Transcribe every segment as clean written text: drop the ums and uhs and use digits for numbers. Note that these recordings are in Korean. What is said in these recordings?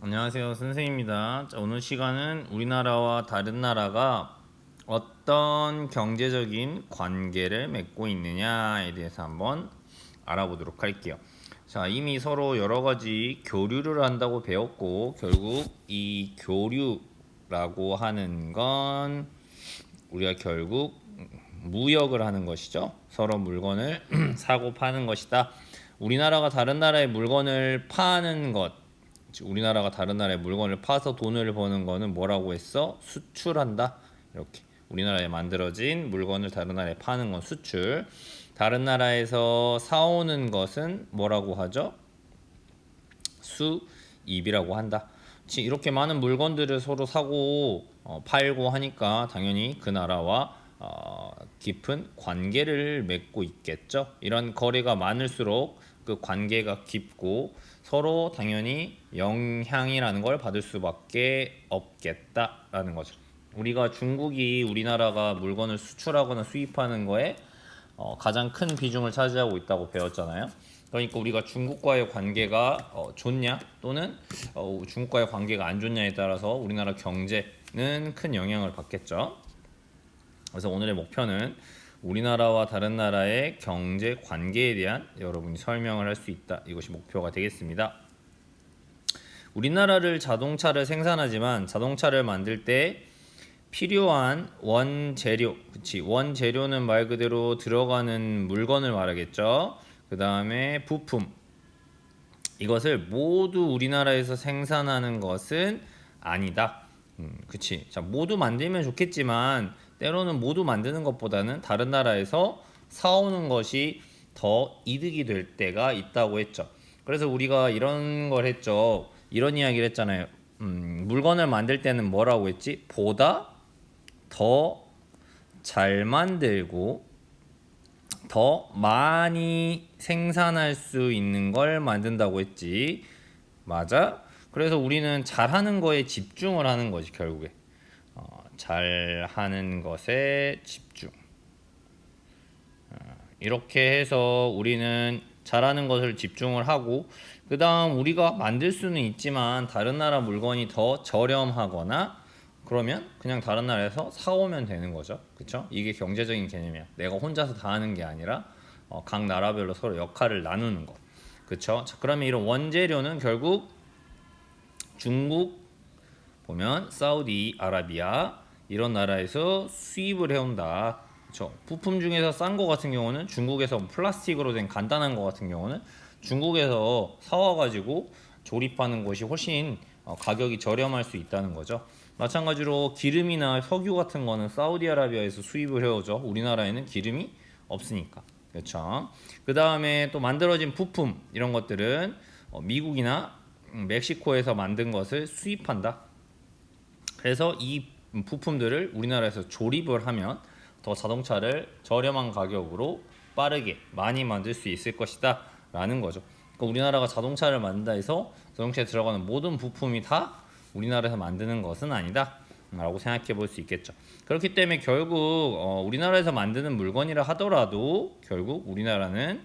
안녕하세요, 선생입니다. 자, 오늘 시간은 우리나라와 다른 나라가 어떤 경제적인 관계를 맺고 있느냐에 대해서 한번 알아보도록 할게요. 자, 이미 서로 여러 가지 교류를 한다고 배웠고, 결국 이 교류라고 하는 건 우리가 결국 무역을 하는 것이죠. 서로 물건을 사고 파는 것이다. 우리나라가 다른 나라의 물건을 파는 것, 우리나라가 다른 나라의 물건을 파서 돈을 버는 거는 뭐라고 했어? 수출한다. 이렇게 우리나라에 만들어진 물건을 다른 나라에 파는 건 수출. 다른 나라에서 사오는 것은 뭐라고 하죠? 수입이라고 한다. 이렇게 많은 물건들을 서로 사고 팔고 하니까 당연히 그 나라와 깊은 관계를 맺고 있겠죠. 이런 거래가 많을수록 그 관계가 깊고 서로 당연히 영향이라는 걸 받을 수밖에 없겠다라는 거죠. 우리가 중국이 우리나라가 물건을 수출하거나 수입하는 거에 가장 큰 비중을 차지하고 있다고 배웠잖아요. 그러니까 우리가 중국과의 관계가 좋냐 또는 중국과의 관계가 안 좋냐에 따라서 우리나라 경제는 큰 영향을 받겠죠. 그래서 오늘의 목표는 우리나라와 다른 나라의 경제 관계에 대한 여러분이 설명을 할 수 있다. 이것이 목표가 되겠습니다. 우리나라를 자동차를 생산하지만 자동차를 만들 때 필요한 원재료, 원재료는 말 그대로 들어가는 물건을 말하겠죠. 그 다음에 부품, 이것을 모두 우리나라에서 생산하는 것은 아니다. 그치. 자, 모두 만들면 좋겠지만 때로는 모두 만드는 것보다는 다른 나라에서 사오는 것이 더 이득이 될 때가 있다고 했죠. 그래서 우리가 이런 걸 했죠. 이런 이야기를 했잖아요. 물건을 만들 때는 뭐라고 했지? 보다 더 잘 만들고 더 많이 생산할 수 있는 걸 만든다고 했지. 맞아? 그래서 우리는 잘하는 거에 집중을 하는 거지, 결국에. 잘하는 것에 집중. 이렇게 해서 우리는 잘하는 것을 집중을 하고, 그 다음 우리가 만들 수는 있지만 다른 나라 물건이 더 저렴하거나 그러면 그냥 다른 나라에서 사오면 되는 거죠. 그쵸? 이게 경제적인 개념이야. 내가 혼자서 다 하는 게 아니라 각 나라별로 서로 역할을 나누는 거. 그쵸? 자, 그러면 이런 원재료는 결국 중국 보면 사우디아라비아 이런 나라에서 수입을 해온다. 그쵸? 부품 중에서 싼 거 같은 경우는 중국에서 플라스틱으로 된 간단한 거 같은 경우는 중국에서 사와가지고 조립하는 것이 훨씬 가격이 저렴할 수 있다는 거죠. 마찬가지로 기름이나 석유 같은 거는 사우디아라비아에서 수입을 해오죠. 우리나라에는 기름이 없으니까. 그렇죠. 그 다음에 또 만들어진 부품 이런 것들은 미국이나 멕시코에서 만든 것을 수입한다. 그래서 이 부품들을 우리나라에서 조립을 하면 더 자동차를 저렴한 가격으로 빠르게 많이 만들 수 있을 것이다 라는 거죠. 그러니까 우리나라가 자동차를 만든다 해서 자동차에 들어가는 모든 부품이 다 우리나라에서 만드는 것은 아니다 라고 생각해 볼 수 있겠죠. 그렇기 때문에 결국 우리나라에서 만드는 물건이라 하더라도 결국 우리나라는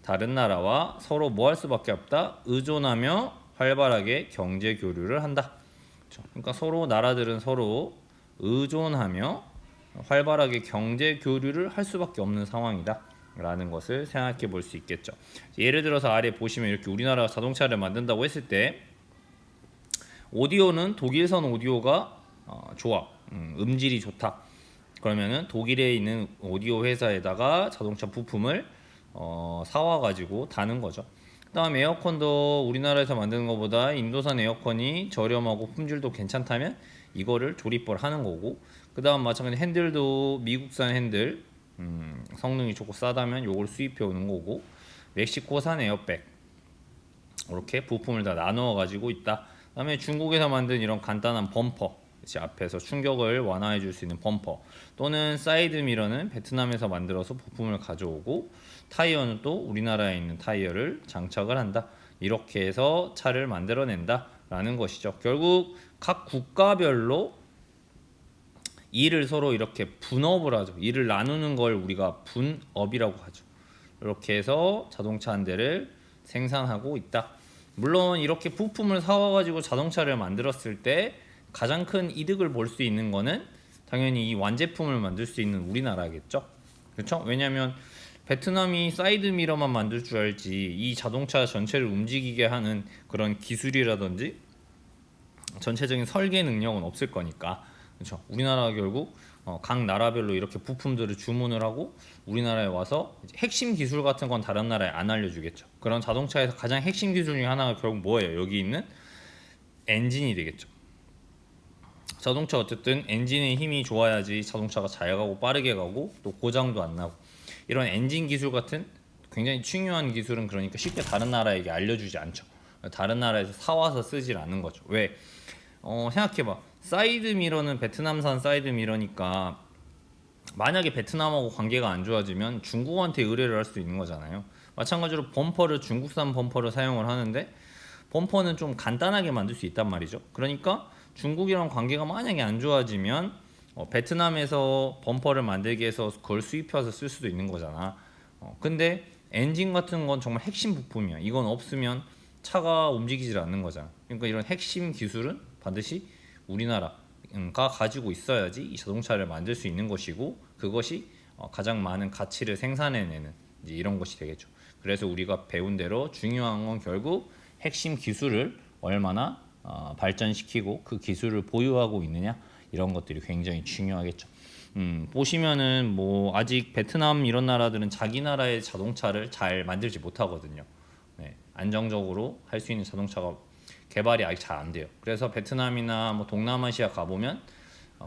다른 나라와 서로 뭐 할 수밖에 없다? 의존하며 활발하게 경제 교류를 한다. 그러니까 서로 나라들은 서로 의존하며 활발하게 경제 교류를 할 수밖에 없는 상황이다 라는 것을 생각해 볼 수 있겠죠. 예를 들어서 아래 보시면 이렇게 우리나라가 자동차를 만든다고 했을 때 오디오는 독일산 오디오가 좋아. 음질이 좋다. 그러면은 독일에 있는 오디오 회사에다가 자동차 부품을 사와가지고 다는 거죠. 그다음 에어컨도 우리나라에서 만드는 것보다 인도산 에어컨이 저렴하고 품질도 괜찮다면 이거를 조립을 하는 거고, 그다음 마찬가지 핸들도 미국산 핸들 성능이 좋고 싸다면 이걸 수입해 오는 거고, 멕시코산 에어백 이렇게 부품을 다 나누어 가지고 있다. 그다음에 중국에서 만든 이런 간단한 범퍼, 앞에서 충격을 완화해 줄 수 있는 범퍼, 또는 사이드 미러는 베트남에서 만들어서 부품을 가져오고, 타이어는 또 우리나라에 있는 타이어를 장착을 한다. 이렇게 해서 차를 만들어낸다 라는 것이죠. 결국 각 국가별로 일을 서로 이렇게 분업을 하죠. 일을 나누는 걸 우리가 분업이라고 하죠. 이렇게 해서 자동차 한 대를 생산하고 있다. 물론 이렇게 부품을 사와가지고 자동차를 만들었을 때 가장 큰 이득을 볼 수 있는 거는 당연히 이 완제품을 만들 수 있는 우리나라겠죠. 그렇죠? 왜냐하면 베트남이 사이드 미러만 만들 줄 알지 이 자동차 전체를 움직이게 하는 그런 기술이라든지 전체적인 설계 능력은 없을 거니까. 그렇죠? 우리나라가 결국 각 나라별로 이렇게 부품들을 주문을 하고 우리나라에 와서 핵심 기술 같은 건 다른 나라에 안 알려주겠죠. 그런 자동차에서 가장 핵심 기술 중에 하나가 결국 뭐예요? 여기 있는 엔진이 되겠죠. 자동차 어쨌든 엔진의 힘이 좋아야지 자동차가 잘 가고 빠르게 가고 또 고장도 안 나고, 이런 엔진 기술 같은 굉장히 중요한 기술은 그러니까 쉽게 다른 나라에게 알려주지 않죠. 다른 나라에서 사와서 쓰질 않는 거죠. 왜? 생각해봐. 사이드 미러는 베트남산 사이드 미러니까 만약에 베트남하고 관계가 안 좋아지면 중국한테 의뢰를 할 수 있는 거잖아요. 마찬가지로 범퍼를 중국산 범퍼를 사용을 하는데 범퍼는 좀 간단하게 만들 수 있단 말이죠. 그러니까 중국이랑 관계가 만약에 안 좋아지면 베트남에서 범퍼를 만들게 해서 그걸 수입해서 쓸 수도 있는 거잖아. 근데 엔진 같은 건 정말 핵심 부품이야. 이건 없으면 차가 움직이질 않는 거잖아. 그러니까 이런 핵심 기술은 반드시 우리나라가 가지고 있어야지 이 자동차를 만들 수 있는 것이고, 그것이 가장 많은 가치를 생산해내는 이제 이런 것이 되겠죠. 그래서 우리가 배운 대로 중요한 건 결국 핵심 기술을 얼마나 발전시키고 그 기술을 보유하고 있느냐, 이런 것들이 굉장히 중요하겠죠. 보시면은 뭐 아직 베트남 이런 나라들은 자기 나라의 자동차를 잘 만들지 못하거든요. 네, 안정적으로 할 수 있는 자동차가 개발이 아직 잘 안 돼요. 그래서 베트남이나 뭐 동남아시아 가보면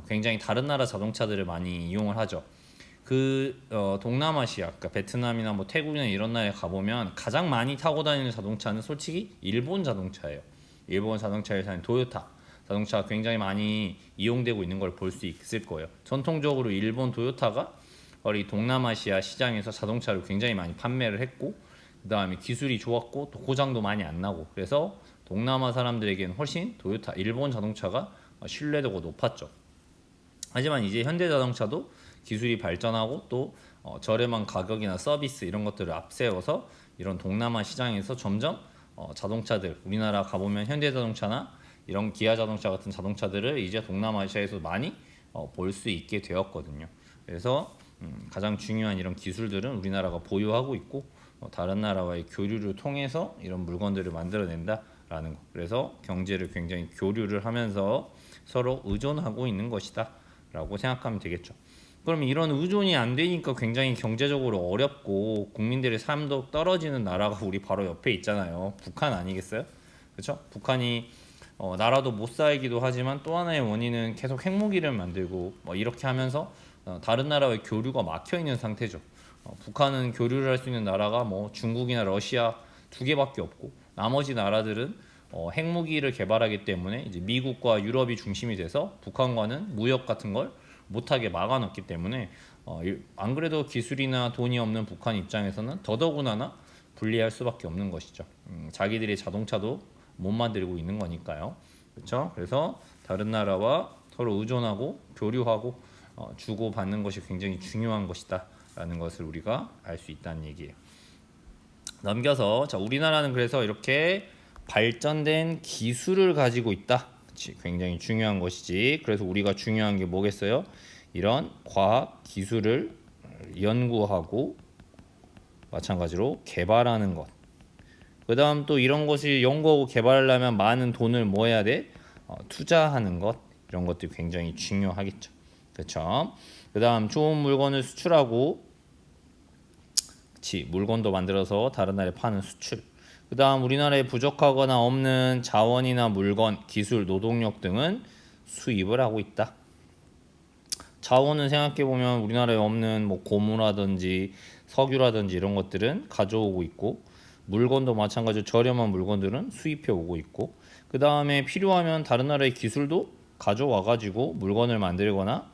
굉장히 다른 나라 자동차들을 많이 이용을 하죠. 동남아시아, 그러니까 베트남이나 뭐 태국이나 이런 나라에 가보면 가장 많이 타고 다니는 자동차는 솔직히 일본 자동차예요. 일본 자동차 회사인 도요타 자동차가 굉장히 많이 이용되고 있는 걸 볼 수 있을 거예요. 전통적으로 일본 도요타가 우리 동남아시아 시장에서 자동차를 굉장히 많이 판매를 했고, 그 다음에 기술이 좋았고 또 고장도 많이 안 나고, 그래서 동남아 사람들에게는 훨씬 도요타 일본 자동차가 신뢰도가 높았죠. 하지만 이제 현대자동차도 기술이 발전하고 또 저렴한 가격이나 서비스 이런 것들을 앞세워서 이런 동남아 시장에서 점점 자동차들, 우리나라 가보면 현대자동차나 이런 기아자동차 같은 자동차들을 이제 동남아시아에서 많이 볼 수 있게 되었거든요. 그래서 가장 중요한 이런 기술들은 우리나라가 보유하고 있고 다른 나라와의 교류를 통해서 이런 물건들을 만들어낸다라는 거. 그래서 경제를 굉장히 교류를 하면서 서로 의존하고 있는 것이다 라고 생각하면 되겠죠. 그럼 이런 의존이 안 되니까 굉장히 경제적으로 어렵고 국민들의 삶도 떨어지는 나라가 우리 바로 옆에 있잖아요. 북한 아니겠어요? 그렇죠? 북한이 나라도 못 살기도 하지만 또 하나의 원인은 계속 핵무기를 만들고 뭐 이렇게 하면서 다른 나라와의 교류가 막혀 있는 상태죠. 북한은 교류를 할 수 있는 나라가 뭐 중국이나 러시아 두 개밖에 없고, 나머지 나라들은 핵무기를 개발하기 때문에 이제 미국과 유럽이 중심이 돼서 북한과는 무역 같은 걸 못하게 막아놨기 때문에 안 그래도 기술이나 돈이 없는 북한 입장에서는 더더군다나 불리할 수밖에 없는 것이죠. 자기들의 자동차도 못 만들고 있는 거니까요. 그렇죠? 그래서 다른 나라와 서로 의존하고 교류하고 주고 받는 것이 굉장히 중요한 것이다라는 것을 우리가 알 수 있다는 얘기예요. 넘겨서 자, 우리나라는 그래서 이렇게 발전된 기술을 가지고 있다. 그치, 굉장히 중요한 것이지. 그래서 우리가 중요한 게 뭐겠어요? 이런 과학 기술을 연구하고 마찬가지로 개발하는 것. 그 다음 또 이런 것이 연구하고 개발하려면 많은 돈을 뭐 해야 돼? 투자하는 것. 이런 것들이 굉장히 중요하겠죠. 그렇죠? 그 다음 좋은 물건을 수출하고, 그치, 물건도 만들어서 다른 나라에 파는 수출. 그 다음 우리나라에 부족하거나 없는 자원이나 물건, 기술, 노동력 등은 수입을 하고 있다. 자원은 생각해보면 우리나라에 없는 뭐 고무라든지 석유라든지 이런 것들은 가져오고 있고, 물건도 마찬가지로 저렴한 물건들은 수입해 오고 있고, 그 다음에 필요하면 다른 나라의 기술도 가져와가지고 물건을 만들거나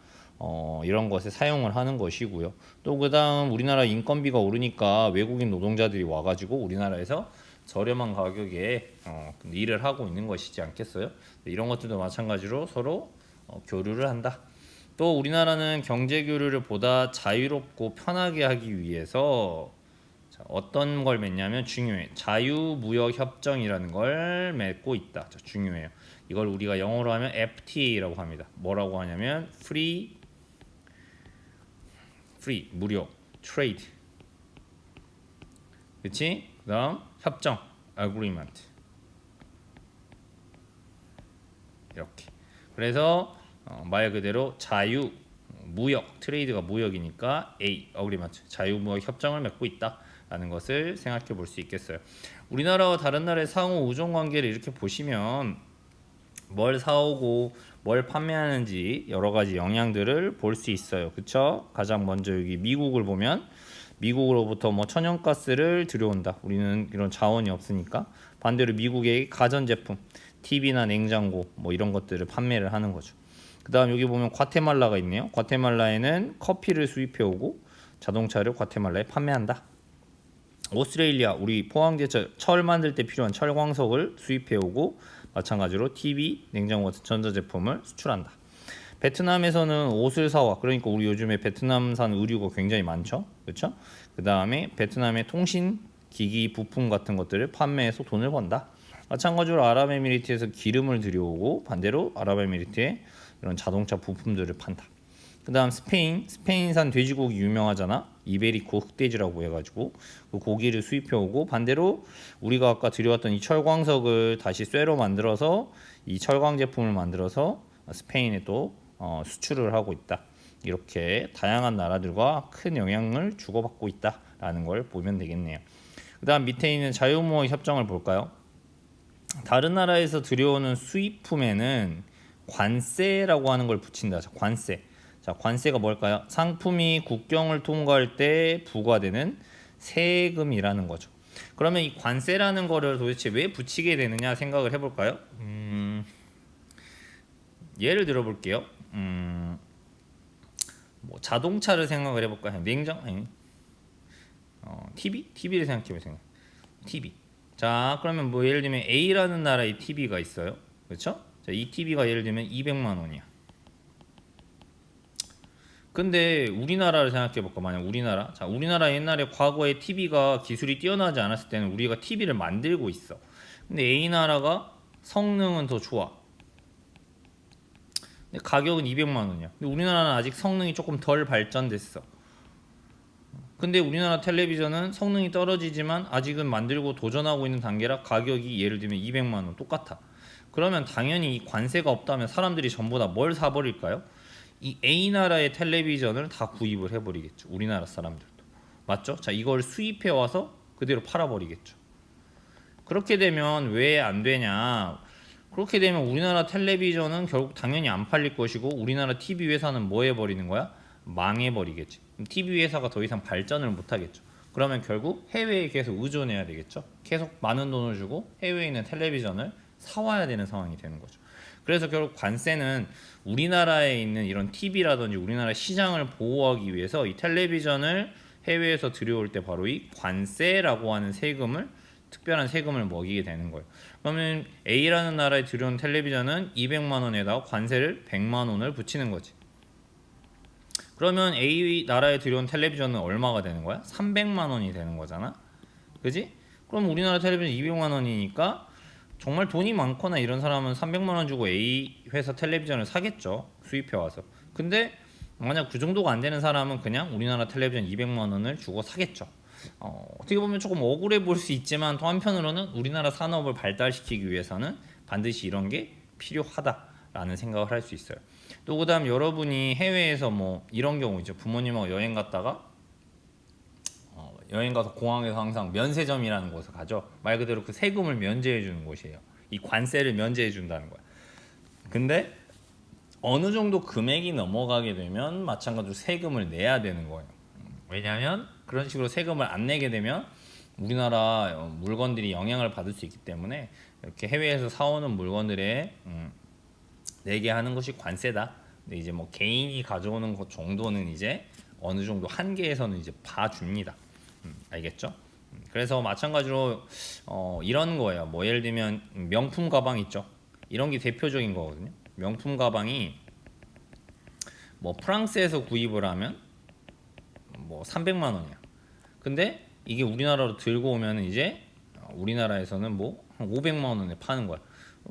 이런 것에 사용을 하는 것이고요. 또 그 다음 우리나라 인건비가 오르니까 외국인 노동자들이 와가지고 우리나라에서 저렴한 가격에 일을 하고 있는 것이지 않겠어요? 이런 것들도 마찬가지로 서로 교류를 한다. 또 우리나라는 경제 교류를 보다 자유롭고 편하게 하기 위해서 자, 어떤 걸 맺냐면 중요해. 자유무역협정이라는 걸 맺고 있다. 자, 중요해요. 이걸 우리가 영어로 하면 FTA라고 합니다. 뭐라고 하냐면 free 무료 trade. 그치? 그다음 협정 agreement. 이렇게. 그래서 말 그대로 자유 무역 트레이드가 무역이니까 A agreement 자유무역 협정을 맺고 있다라는 것을 생각해 볼 수 있겠어요. 우리나라와 다른 나라의 상호 우정 관계를 이렇게 보시면 뭘 사오고 뭘 판매하는지 여러 가지 영향들을 볼 수 있어요. 그쵸? 가장 먼저 여기 미국을 보면 미국으로부터 뭐 천연가스를 들여온다. 우리는 이런 자원이 없으니까 반대로 미국의 가전제품, TV나 냉장고 뭐 이런 것들을 판매를 하는 거죠. 그 다음 여기 보면 과테말라가 있네요. 과테말라에는 커피를 수입해 오고 자동차를 과테말라에 판매한다. 오스트레일리아 우리 포항제 철 만들 때 필요한 철광석을 수입해 오고 마찬가지로 TV, 냉장고 같은 전자제품을 수출한다. 베트남에서는 옷을 사와. 그러니까 우리 요즘에 베트남산 의류가 굉장히 많죠. 그렇죠? 그 다음에 베트남의 통신 기기 부품 같은 것들을 판매해서 돈을 번다. 마찬가지로 아랍에미리트에서 기름을 들여오고 반대로 아랍에미리트에 이런 자동차 부품들을 판다. 그 다음 스페인산 돼지고기 유명하잖아. 이베리코 흑돼지라고 해가지고 그 고기를 수입해오고 반대로 우리가 아까 들여왔던 이 철광석을 다시 쇠로 만들어서 이 철광 제품을 만들어서 스페인에 또 수출을 하고 있다. 이렇게 다양한 나라들과 큰 영향을 주고받고 있다라는 걸 보면 되겠네요. 그 다음 밑에 있는 자유무역 협정을 볼까요? 다른 나라에서 들여오는 수입품에는 관세라고 하는 걸 붙인다. 자, 관세. 자, 관세가 뭘까요? 상품이 국경을 통과할 때 부과되는 세금이라는 거죠. 그러면 이 관세라는 거를 도대체 왜 붙이게 되느냐 생각을 해볼까요? 예를 들어볼게요. 뭐 자동차를 생각을 해볼까요? TV를 생각해보세요. TV. 자, 그러면 뭐 예를 들면 A라는 나라의 TV가 있어요. 그렇죠? 자, 이 TV가 예를 들면 200만 원이야. 근데 우리나라를 생각해볼까? 만약 우리나라 옛날에 과거에 TV가 기술이 뛰어나지 않았을 때는 우리가 TV를 만들고 있어. 근데 A 나라가 성능은 더 좋아. 근데 가격은 200만 원이야. 근데 우리나라는 아직 성능이 조금 덜 발전됐어. 근데 우리나라 텔레비전은 성능이 떨어지지만 아직은 만들고 도전하고 있는 단계라 가격이 예를 들면 200만 원 똑같아. 그러면 당연히 이 관세가 없다면 사람들이 전부 다 뭘 사버릴까요? 이 A 나라의 텔레비전을 다 구입을 해버리겠죠. 우리나라 사람들도. 맞죠? 자, 이걸 수입해 와서 그대로 팔아버리겠죠. 그렇게 되면 왜 안 되냐? 그렇게 되면 우리나라 텔레비전은 결국 당연히 안 팔릴 것이고 우리나라 TV 회사는 뭐 해버리는 거야? 망해버리겠지. TV 회사가 더 이상 발전을 못하겠죠. 그러면 결국 해외에 계속 의존해야 되겠죠. 계속 많은 돈을 주고 해외에 있는 텔레비전을 사와야 되는 상황이 되는 거죠. 그래서 결국 관세는 우리나라에 있는 이런 TV라든지 우리나라 시장을 보호하기 위해서 이 텔레비전을 해외에서 들여올 때 바로 이 관세라고 하는 세금을 특별한 세금을 먹이게 되는 거예요. 그러면 A라는 나라에 들여온 텔레비전은 200만 원에다가 관세를 100만 원을 붙이는 거지. 그러면 A 나라에 들여온 텔레비전은 얼마가 되는 거야? 300만 원이 되는 거잖아. 그지? 그럼 우리나라 텔레비전 200만 원이니까 정말 돈이 많거나 이런 사람은 300만 원 주고 A 회사 텔레비전을 사겠죠. 수입해 와서. 근데 만약 그 정도가 안 되는 사람은 그냥 우리나라 텔레비전 200만 원을 주고 사겠죠. 어떻게 보면 조금 억울해 보일 수 있지만 또 한편으로는 우리나라 산업을 발달시키기 위해서는 반드시 이런 게 필요하다라는 생각을 할 수 있어요. 또 그다음 여러분이 해외에서 뭐 이런 경우 있죠. 부모님하고 여행 갔다가 여행 가서 공항에서 항상 면세점이라는 곳을 가죠. 말 그대로 그 세금을 면제해 주는 곳이에요. 이 관세를 면제해 준다는 거야. 근데 어느 정도 금액이 넘어가게 되면 마찬가지로 세금을 내야 되는 거예요. 왜냐하면 그런 식으로 세금을 안 내게 되면 우리나라 물건들이 영향을 받을 수 있기 때문에 이렇게 해외에서 사오는 물건들에 내게 하는 것이 관세다. 근데 이제 뭐 개인이 가져오는 것 정도는 이제 어느 정도 한계에서는 이제 봐줍니다. 알겠죠? 그래서 마찬가지로 이런 거예요. 뭐 예를 들면 명품 가방 있죠. 이런 게 대표적인 거거든요. 명품 가방이 뭐 프랑스에서 구입을 하면 뭐 300만 원이야. 근데 이게 우리나라로 들고 오면은 이제 우리나라에서는 뭐 한 500만 원에 파는 거야.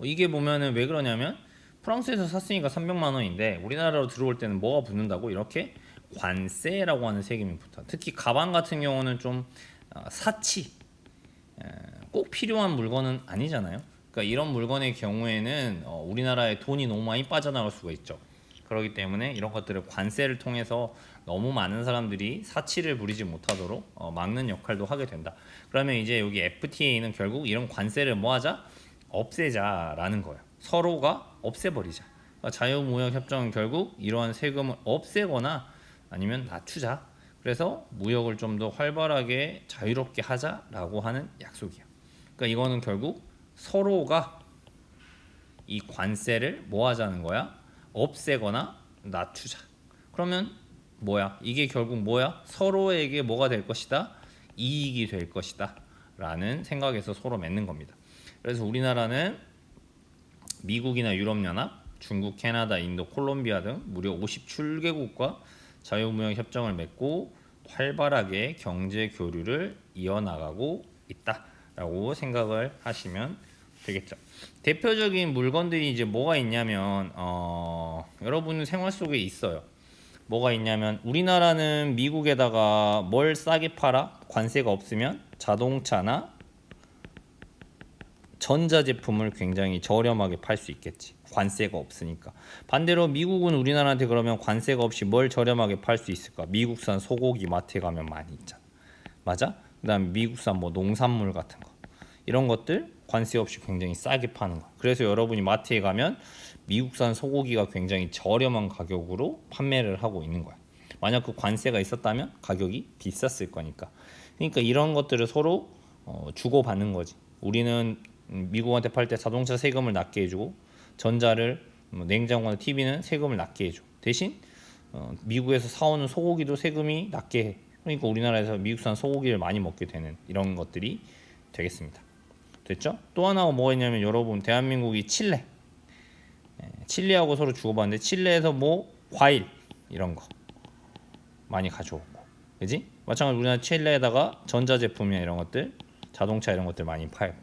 이게 보면은 왜 그러냐면 프랑스에서 샀으니까 300만 원인데 우리나라로 들어올 때는 뭐가 붙는다고? 이렇게 관세라고 하는 세금이 붙어. 특히 가방 같은 경우는 좀 사치 꼭 필요한 물건은 아니잖아요. 그러니까 이런 물건의 경우에는 우리나라에 돈이 너무 많이 빠져나갈 수가 있죠. 그렇기 때문에 이런 것들을 관세를 통해서 너무 많은 사람들이 사치를 부리지 못하도록 막는 역할도 하게 된다. 그러면 이제 여기 FTA는 결국 이런 관세를 뭐 하자? 없애자라는 거예요. 서로가 없애버리자. 그러니까 자유무역협정은 결국 이러한 세금을 없애거나 아니면 낮추자. 그래서 무역을 좀 더 활발하게 자유롭게 하자라고 하는 약속이야. 그러니까 이거는 결국 서로가 이 관세를 뭐 하자는 거야? 없애거나 낮추자. 그러면 뭐야? 이게 결국 뭐야? 서로에게 뭐가 될 것이다? 이익이 될 것이다. 라는 생각에서 서로 맺는 겁니다. 그래서 우리나라는 미국이나 유럽연합, 중국, 캐나다, 인도, 콜롬비아 등 무려 57개국과 자유무역 협정을 맺고 활발하게 경제 교류를 이어나가고 있다라고 생각을 하시면 되겠죠. 대표적인 물건들이 이제 뭐가 있냐면 여러분 생활 속에 있어요. 뭐가 있냐면 우리나라는 미국에다가 뭘 싸게 팔아? 관세가 없으면 자동차나 전자제품을 굉장히 저렴하게 팔 수 있겠지. 관세가 없으니까. 반대로 미국은 우리나라한테 그러면 관세가 없이 뭘 저렴하게 팔 수 있을까? 미국산 소고기 마트에 가면 많이 있잖아. 맞아? 그다음 미국산 뭐 농산물 같은 거. 이런 것들 관세 없이 굉장히 싸게 파는 거. 그래서 여러분이 마트에 가면 미국산 소고기가 굉장히 저렴한 가격으로 판매를 하고 있는 거야. 만약 그 관세가 있었다면 가격이 비쌌을 거니까. 그러니까 이런 것들을 서로 주고받는 거지. 우리는 미국한테 팔 때 자동차 세금을 낮게 해주고 전자를 냉장고나 TV는 세금을 낮게 해줘. 대신 미국에서 사오는 소고기도 세금이 낮게 해. 그러니까 우리나라에서 미국산 소고기를 많이 먹게 되는 이런 것들이 되겠습니다. 됐죠? 또 하나가 뭐가 있냐면 여러분 대한민국이 칠레하고 서로 주고받는데 칠레에서 뭐 과일 이런 거 많이 가져오고 그지? 마찬가지로 우리나라 칠레에다가 전자제품이나 이런 것들 자동차 이런 것들 많이 팔고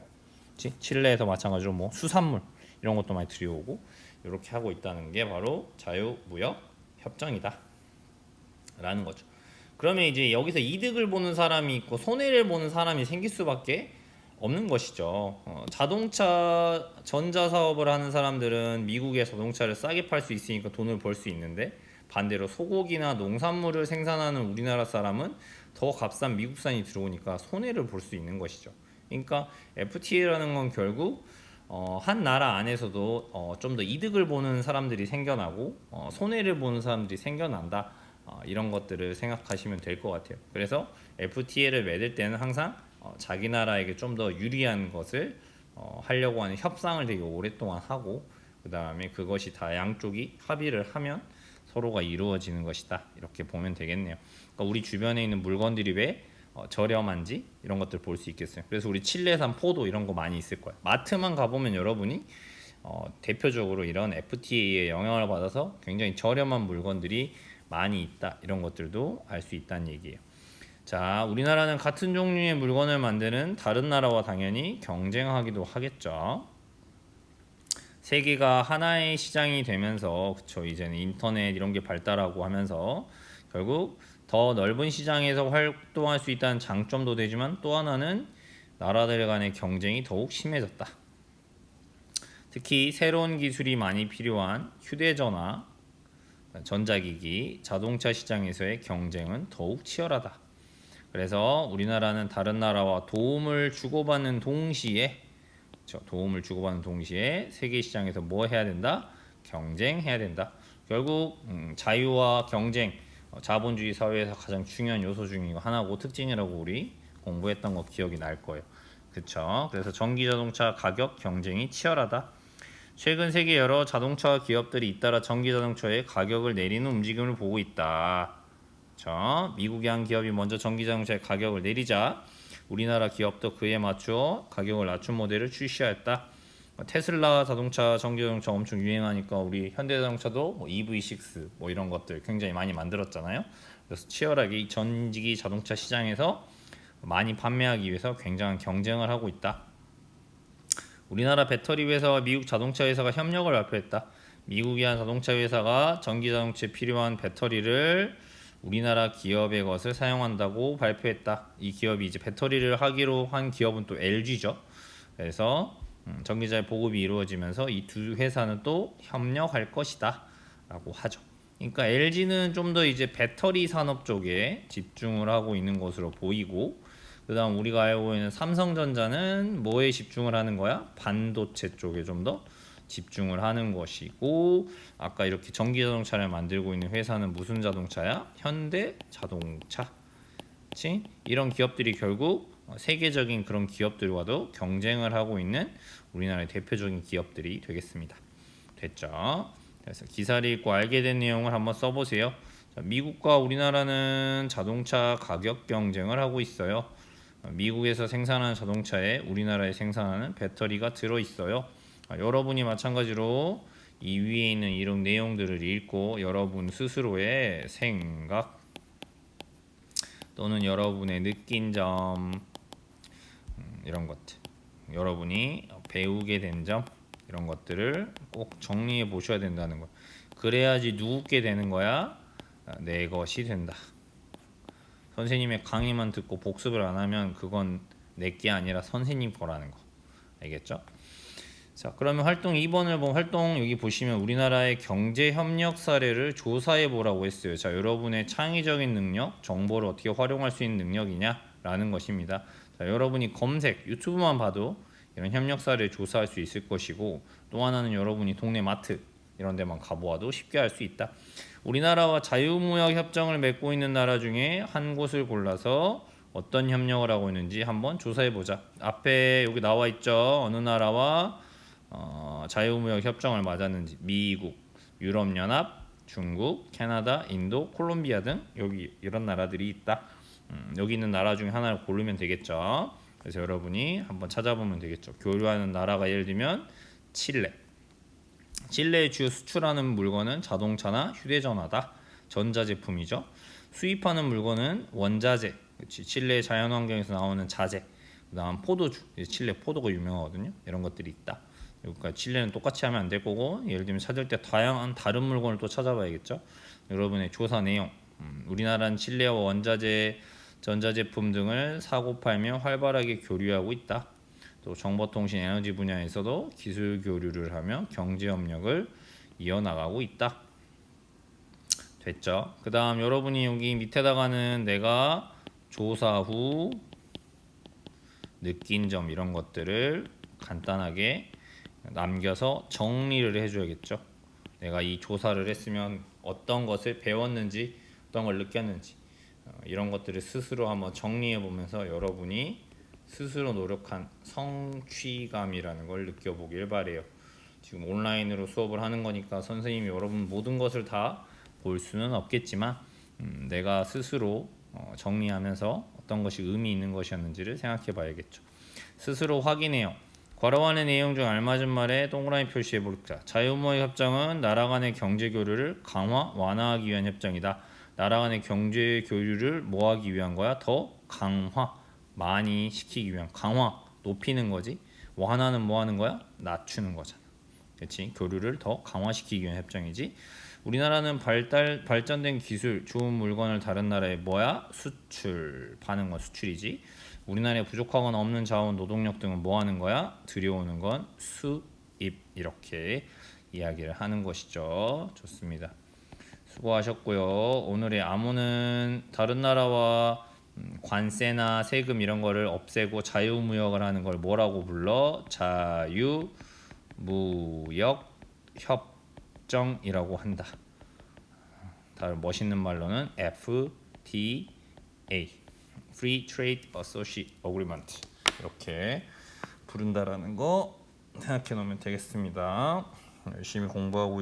그치? 칠레에서 마찬가지로 뭐 수산물 이런 것도 많이 들여오고 이렇게 하고 있다는 게 바로 자유무역 협정이다 라는 거죠. 그러면 이제 여기서 이득을 보는 사람이 있고 손해를 보는 사람이 생길 수밖에 없는 것이죠. 자동차 전자 사업을 하는 사람들은 미국의 자동차를 싸게 팔 수 있으니까 돈을 벌 수 있는데 반대로 소고기나 농산물을 생산하는 우리나라 사람은 더 값싼 미국산이 들어오니까 손해를 볼 수 있는 것이죠. 그러니까 FTA라는 건 결국 한 나라 안에서도 좀 더 이득을 보는 사람들이 생겨나고 손해를 보는 사람들이 생겨난다. 이런 것들을 생각하시면 될 것 같아요. 그래서 FTA를 맺을 때는 항상 자기 나라에게 좀 더 유리한 것을 하려고 하는 협상을 되게 오랫동안 하고 그 다음에 그것이 다 양쪽이 합의를 하면 서로가 이루어지는 것이다 이렇게 보면 되겠네요. 그러니까 우리 주변에 있는 물건들이 왜 저렴한지 이런 것들 볼 수 있겠어요. 그래서 우리 칠레산 포도 이런 거 많이 있을 거예요. 마트만 가보면 여러분이 대표적으로 이런 FTA의 영향을 받아서 굉장히 저렴한 물건들이 많이 있다 이런 것들도 알 수 있다는 얘기예요. 자, 우리나라는 같은 종류의 물건을 만드는 다른 나라와 당연히 경쟁하기도 하겠죠. 세계가 하나의 시장이 되면서 그쵸 이제는 인터넷 이런 게 발달하고 하면서 결국 더 넓은 시장에서 활동할 수 있다는 장점도 되지만 또 하나는 나라들 간의 경쟁이 더욱 심해졌다. 특히 새로운 기술이 많이 필요한 휴대전화, 전자기기, 자동차 시장에서의 경쟁은 더욱 치열하다. 그래서 우리나라는 다른 나라와 도움을 주고받는 동시에 세계 시장에서 뭐 해야 된다? 경쟁해야 된다. 결국 자유와 경쟁, 자본주의 사회에서 가장 중요한 요소 중에 하나고 특징이라고 우리 공부했던 거 기억이 날 거예요. 그렇죠? 그래서 전기자동차 가격 경쟁이 치열하다. 최근 세계 여러 자동차 기업들이 잇따라 전기자동차의 가격을 내리는 움직임을 보고 있다. 미국의 한 기업이 먼저 전기자동차의 가격을 내리자 우리나라 기업도 그에 맞춰 가격을 낮춘 모델을 출시하였다. 테슬라 자동차, 전기자동차 엄청 유행하니까 우리 현대자동차도 뭐 EV6 뭐 이런 것들 굉장히 많이 만들었잖아요. 그래서 치열하게 이 전기기 자동차 시장에서 많이 판매하기 위해서 굉장한 경쟁을 하고 있다. 우리나라 배터리 회사와 미국 자동차 회사가 협력을 발표했다. 미국의 한 자동차 회사가 전기 자동차에 필요한 배터리를 우리나라 기업의 것을 사용한다고 발표했다. 이 기업이 이제 배터리를 하기로 한 기업은 또 LG죠. 그래서 전기차의 보급이 이루어지면서 이 두 회사는 또 협력할 것이다 라고 하죠. 그러니까 LG는 좀 더 이제 배터리 산업 쪽에 집중을 하고 있는 것으로 보이고, 그 다음 우리가 알고 있는 삼성전자는 뭐에 집중을 하는 거야? 반도체 쪽에 좀 더 집중을 하는 것이고, 아까 이렇게 전기 자동차를 만들고 있는 회사는 무슨 자동차야? 현대 자동차. 그치? 이런 기업들이 결국 세계적인 그런 기업들과도 경쟁을 하고 있는 우리나라의 대표적인 기업들이 되겠습니다. 됐죠? 그래서 기사를 읽고 알게 된 내용을 한번 써보세요. 자, 미국과 우리나라는 자동차 가격 경쟁을 하고 있어요. 미국에서 생산하는 자동차에 우리나라에 생산하는 배터리가 들어있어요. 여러분이 마찬가지로 이 위에 있는 이런 내용들을 읽고 여러분 스스로의 생각 또는 여러분의 느낀 점, 이런 것들, 여러분이 배우게 된 점, 이런 것들을 꼭 정리해 보셔야 된다는 거야. 그래야지 누구게 되는 거야? 내 것이 된다. 선생님의 강의만 듣고 복습을 안 하면 그건 내게 아니라 선생님 거라는 거. 알겠죠? 자, 그러면 활동 2번을 보면 활동 여기 보시면 우리나라의 경제 협력 사례를 조사해 보라고 했어요. 자, 여러분의 창의적인 능력, 정보를 어떻게 활용할 수 있는 능력이냐라는 것입니다. 자, 여러분이 검색, 유튜브만 봐도 이런 협력 사례를 조사할 수 있을 것이고, 또 하나는 여러분이 동네 마트 이런 데만 가보아도 쉽게 할 수 있다. 우리나라와 자유무역 협정을 맺고 있는 나라 중에 한 곳을 골라서 어떤 협력을 하고 있는지 한번 조사해 보자. 앞에 여기 나와 있죠. 어느 나라와 자유무역 협정을 맺었는지. 미국, 유럽연합, 중국, 캐나다, 인도, 콜롬비아 등 여기 이런 나라들이 있다. 여기 있는 나라 중에 하나를 고르면 되겠죠. 그래서 여러분이 한번 찾아보면 되겠죠. 교류하는 나라가 예를 들면 칠레. 칠레의 주요 수출하는 물건은 자동차나 휴대전화다. 전자제품이죠. 수입하는 물건은 원자재. 그치? 칠레의 자연환경에서 나오는 자재. 그다음 포도주. 칠레 포도가 유명하거든요. 이런 것들이 있다. 그러니까 칠레는 똑같이 하면 안 될 거고, 예를 들면 찾을 때 다양한 다른 물건을 또 찾아봐야겠죠. 여러분의 조사 내용. 우리나라는 칠레와 원자재, 전자제품 등을 사고 팔며 활발하게 교류하고 있다. 또 정보통신 에너지 분야에서도 기술 교류를 하며 경제 협력을 이어나가고 있다. 됐죠? 그 다음 여러분이 여기 밑에다가는 내가 조사 후 느낀 점 이런 것들을 간단하게 남겨서 정리를 해줘야겠죠. 내가 이 조사를 했으면 어떤 것을 배웠는지, 어떤 걸 느꼈는지, 이런 것들을 스스로 한번 정리해 보면서 여러분이 스스로 노력한 성취감이라는 걸 느껴보길 바래요. 지금 온라인으로 수업을 하는 거니까 선생님이 여러분 모든 것을 다 볼 수는 없겠지만, 내가 스스로 정리하면서 어떤 것이 의미 있는 것이었는지를 생각해 봐야겠죠. 스스로 확인해요. 괄호 안의 내용 중 알맞은 말에 동그라미 표시해 볼까. 자유무역 협정은 나라 간의 경제 교류를 강화, 완화하기 위한 협정이다. 나라 간의 경제 교류를 뭐 하기 위한 거야? 더 강화, 많이 시키기 위한, 강화, 높이는 거지. 완화는 뭐 하는 거야? 낮추는 거잖아. 그렇지? 교류를 더 강화시키기 위한 협정이지. 우리나라는 발전된 기술, 좋은 물건을 다른 나라에 뭐야? 수출, 파는 건 수출이지. 우리나라에 부족하거나 없는 자원, 노동력 등은 뭐 하는 거야? 들여오는 건 수입. 이렇게 이야기를 하는 것이죠. 좋습니다. 수고하셨고요. 오늘의 암호는 다른 나라와 관세나 세금 이런 거를 없애고 자유무역을 하는 걸 뭐라고 불러? 자유무역 협정이라고 한다. 다른 멋있는 말로는 FTA, Free Trade Agreement 이렇게 부른다라는 거 생각해 놓으면 되겠습니다. 열심히 공부하고